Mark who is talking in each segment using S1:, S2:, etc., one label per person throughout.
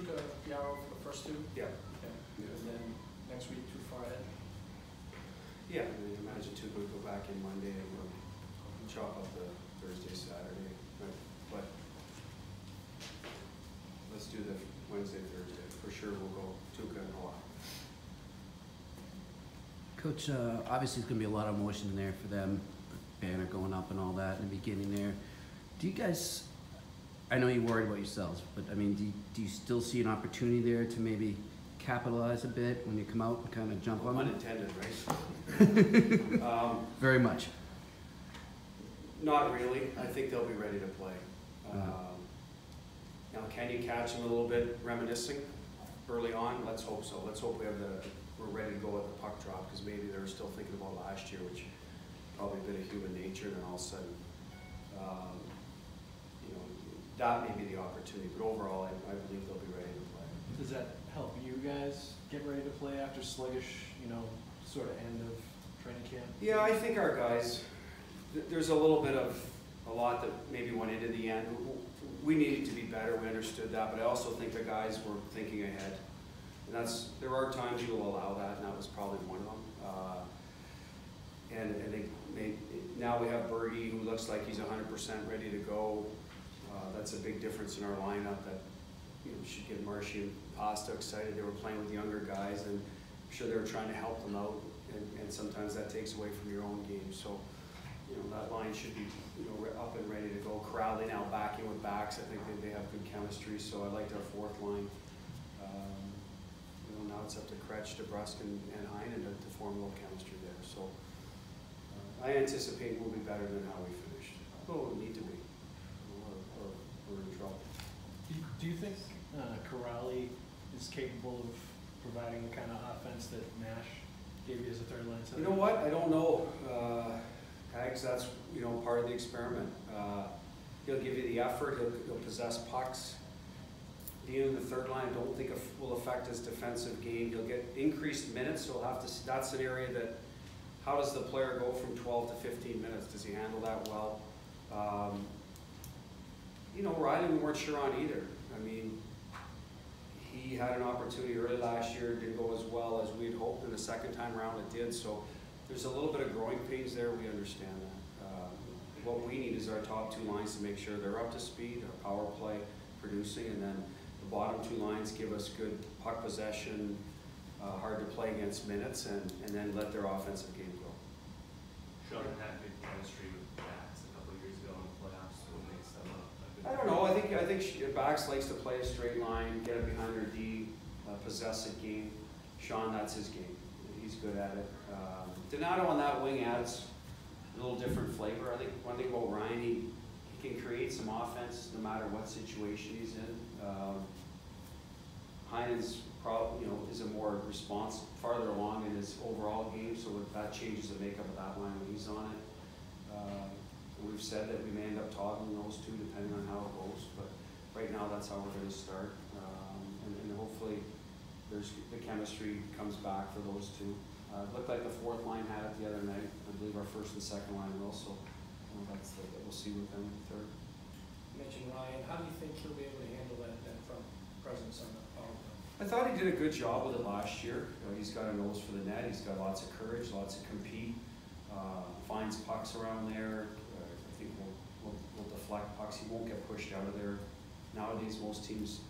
S1: Tuca, Yarrow for the first two?
S2: Yeah.
S1: Okay.
S2: Yeah.
S1: And then next week, too far ahead?
S2: Yeah, I mean, imagine Tuca would go back in Monday and we'll chop up the Thursday, Saturday, but let's do the Wednesday, Thursday. For sure we'll go Tuca and Hawaii.
S3: Coach, obviously there's going to be a lot of emotion in there for them, banner going up and all that in the beginning there. Do you guys, I know you're worried about yourselves, but I mean, do you still see an opportunity there to maybe capitalize a bit when you come out and kind of jump on them?
S2: Unintended, right?
S3: Very much.
S2: Not really. I think they'll be ready to play. Now, can you catch them a little bit reminiscing early on? Let's hope so. Let's hope we're ready to go at the puck drop, because maybe they're still thinking about last year, which probably a bit of human nature, and all of a sudden, you know, that may be the opportunity. But overall, I believe they'll be ready to play.
S1: Does that help you guys get ready to play after sluggish, you know, sort of end of training camp?
S2: Yeah, I think our guys, there's a little bit of a lot that maybe went into the end. We needed to be better, we understood that, but I also think the guys were thinking ahead. And there are times you will allow that, and that was probably one of them. Now we have Bergie, who looks like he's 100% ready to go. That's a big difference in our lineup that, you know, should get Marshy and Pasta excited. They were playing with younger guys, and I'm sure they were trying to help them out, and sometimes that takes away from your own game. So, you know, that line should be, you know, up and ready to go. Crowley now back in with backs. I think they have good chemistry, so I liked our fourth line. You know, now it's up to Kretsch, DeBrusk, and Heinen to form a little chemistry there. So I anticipate we'll be better than how we finished. We'll need to be, or we're in trouble.
S1: Do you think Crowley is capable of providing the kind of offense that Nash gave you as a third line center?
S2: You know what? I don't know. Hags, that's, you know, part of the experiment. He'll give you the effort. He'll possess pucks. Being in the third line, I don't think will affect his defensive game. He'll get increased minutes, so he'll have to. That's an area that. How does the player go from 12 to 15 minutes? Does he handle that well? You know, Riley, we weren't sure on either. I mean, he had an opportunity early last year. It didn't go as well as we had hoped, and the second time around it did. So there's a little bit of growing pains there. We understand that. What we need is our top two lines to make sure they're up to speed, our power play producing, and then the bottom two lines give us good puck possession, hard to play against minutes, and then let their offensive game grow.
S4: Sean had good chemistry with Bax a couple of years ago in the playoffs. What makes them a good
S2: I don't know. I think Bax likes to play a straight line, get it behind their D, possess a game. Sean, that's his game. He's good at it. Donato on that wing adds a little different flavor. I think one thing about Ryan, he can create some offense no matter what situation he's in. Heinen's probably, you know, is a more farther along in his overall game, so that changes the makeup of that line when he's on it. We've said that we may end up toggling those two depending on how it goes, but right now that's how we're going to start, and hopefully the chemistry comes back for those two. It looked like the fourth line had it the other night. I believe our first and second line will, so we'll see with them in the third.
S1: You mentioned Ryan. How do you think he'll be able to handle that front presence on the power play?
S2: I thought he did a good job with it last year. He's got a nose for the net. He's got lots of courage, lots of compete. Finds pucks around there. I think we'll deflect pucks. He won't get pushed out of there. Nowadays, most teams,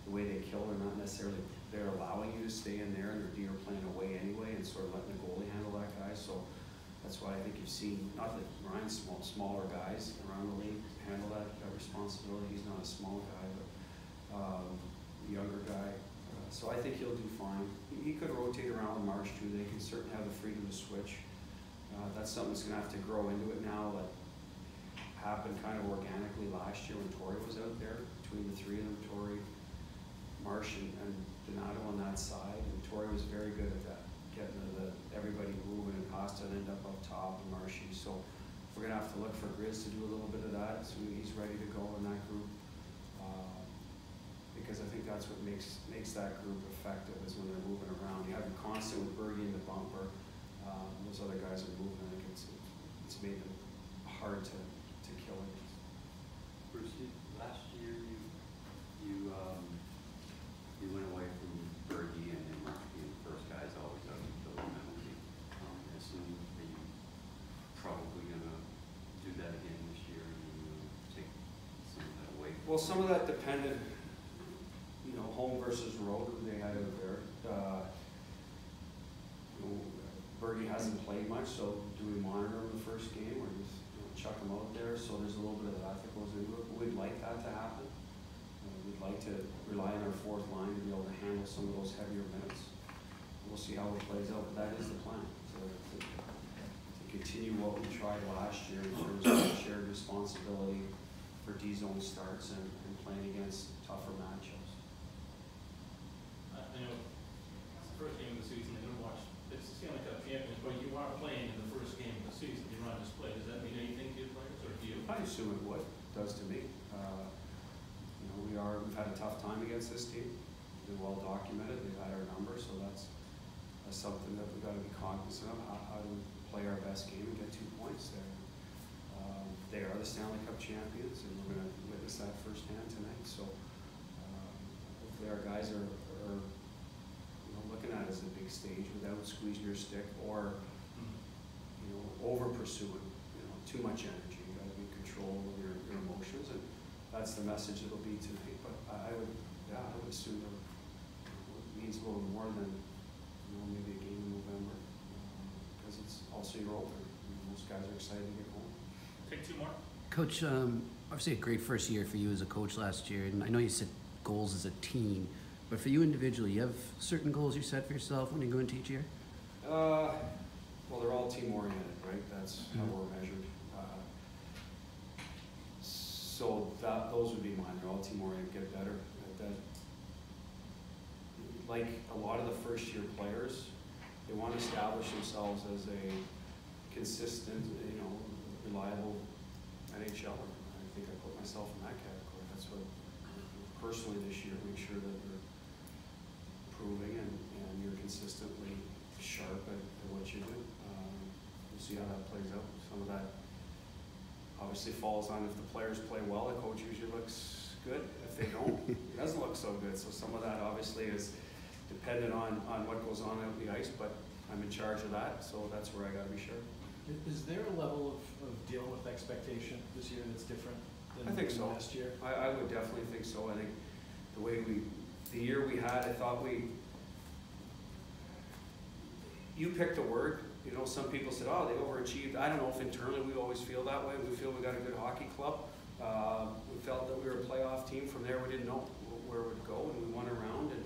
S2: the way they kill, are not necessarily they're allowing you to stay in there, and their D are playing away anyway, and sort of letting the goalie handle that guy. So that's why I think you've seen, not that Ryan's smaller guys around the league handle that responsibility. He's not a small guy, but younger guy. So I think he'll do fine. He could rotate around the Marsh too. They can certainly have the freedom to switch. That's something that's going to have to grow into it now. That happened kind of organically last year when Torrey was out there. Between the three of them, Torrey, Marsh, and Donato on that side. And Torrey was very good at that, getting everybody moving, and Costa and end up top, and Marshy. So we're going to have to look for Grizz to do a little bit of that as soon as he's ready to go in that group. Because I think that's what makes that group effective, is when they're moving around. You have a constant with Bergie in the bumper. Those other guys are moving. I think it's made them hard to kill it.
S4: Bruce, last year you
S2: Well, some of that depended, you know, home versus road, who they had out there. You know, Bergie hasn't played much, so do we monitor him the first game or just, you know, chuck him out there? So there's a little bit of that that goes into it. But we'd like that to happen. We'd like to rely on our fourth line to be able to handle some of those heavier minutes. We'll see how it plays out, but that is the plan. To continue what we tried last year in terms of shared responsibility for D-zone starts and playing against tougher matchups.
S5: I know it's the first game of the season, I didn't watch, it's the CLNS Cup Champions, but you are playing in the first game of the season, you're not just playing. Does that mean anything to your players or to you?
S2: I assume it would. It does to me. You know, we've had a tough time against this team. They're well documented. They've had our number, so that's something that we've got to be cognizant of. How to play our best game and get 2 points there. They are the Stanley Cup champions, and we're going to witness that firsthand tonight. So hopefully our guys are you know, looking at it as a big stage without squeezing your stick or you know, over pursuing. You know, too much energy. You got to be in control of your emotions, and that's the message it'll be tonight. But I would assume that it means a little more than, you know, maybe a game in November, because it's also your older. Most guys are excited to get home.
S5: Take 2 more.
S3: Coach, obviously a great first year for you as a coach last year, and I know you set goals as a team, but for you individually, you have certain goals you set for yourself when you go into each year?
S2: Well, they're all team-oriented, right? That's how we're measured. So those would be mine. They're all team-oriented, get better. Like a lot of the first-year players, they want to establish themselves as a consistent, you know, reliable NHLer. I think I put myself in that category. That's what, personally this year, make sure that you're improving and you're consistently sharp at what you do. We'll see how that plays out. Some of that obviously falls on if the players play well, the coach usually looks good. If they don't, it doesn't look so good. So some of that obviously is dependent on what goes on out the ice, but I'm in charge of that, so that's where I got to be sure.
S1: Is there a level of dealing with expectation this year that's different than
S2: I think so.
S1: last year?
S2: I would definitely think so. I think the way the year we had, I thought you picked a word. You know, some people said, oh, they overachieved. I don't know if internally we always feel that way. We feel we got a good hockey club. We felt that we were a playoff team. From there, we didn't know where it would go, and we won a round and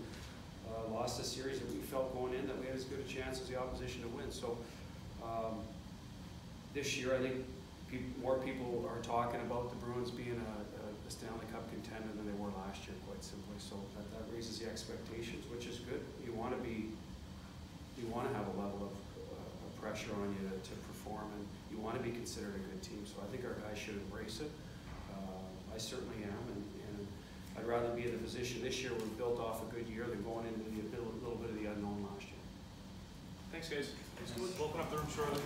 S2: lost a series that we felt going in that we had as good a chance as the opposition to win. So this year, I think more people are talking about the Bruins being a Stanley Cup contender than they were last year, quite simply. So that raises the expectations, which is good. You want to have a level of pressure on you to perform, and you want to be considered a good team. So I think our guys should embrace it. I certainly am, and I'd rather be in a position this year where we built off a good year than going into a little bit of the unknown last year.
S5: Thanks, guys. We'll open up the room shortly.